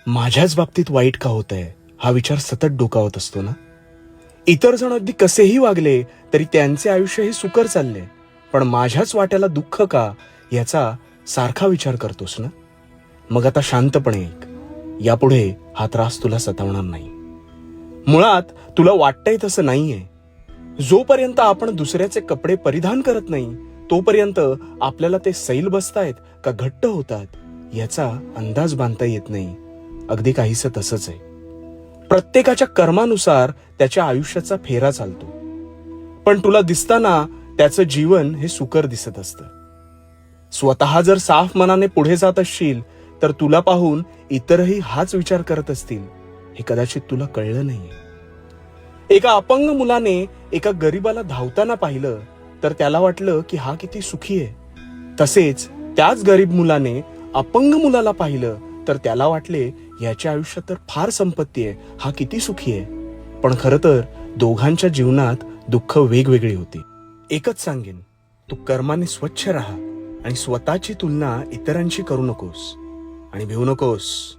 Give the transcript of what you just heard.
माझ्याच बाबतीत वाईट का होतंय हा विचार सतत डोकावत असतो ना. इतर जण अगदी कसेही वागले तरी त्यांचे आयुष्य हे सुकर चालले, पण माझ्याच वाट्याला दुःख का याचा सारखा विचार करतोस ना. मग आता शांतपणे ऐक. यापुढे हा त्रास तुला सतावणार नाही. मुळात तुला वाटतंय तसं नाहीये. जोपर्यंत आपण दुसऱ्याचे कपडे परिधान करत नाही तोपर्यंत आपल्याला ते सैल बसतायत का घट्ट होतात याचा अंदाज बांधता येत नाही. अगदी काहीसं तसंच आहे. प्रत्येकाच्या कर्मानुसार त्याच्या आयुष्याचा फेरा चालतो, पण तुला दिसताना त्याचं जीवन हे सुकर दिसत असतं. स्वतः जर साफ मनाने पुढे जात असशील तर तुला पाहून इतरही हाच विचार करत असतील हे कदाचित तुला कळलं नाहीये. एका अपंग मुलाने एका गरीबाला धावताना पाहिलं तर त्याला वाटलं की हा किती सुखी आहे. तसेच त्याच गरीब मुलाने अपंग मुलाला पाहिलं तर त्याला वाटले याच्या आयुष्यात तर फार संपत्ती आहे, हा किती सुखी आहे. पण खरं तर दोघांच्या जीवनात दुःख वेगवेगळी होती. एकच सांगेन, तू कर्माने स्वच्छ राहा आणि स्वतःची तुलना इतरांशी करू नकोस आणि भिवू नकोस.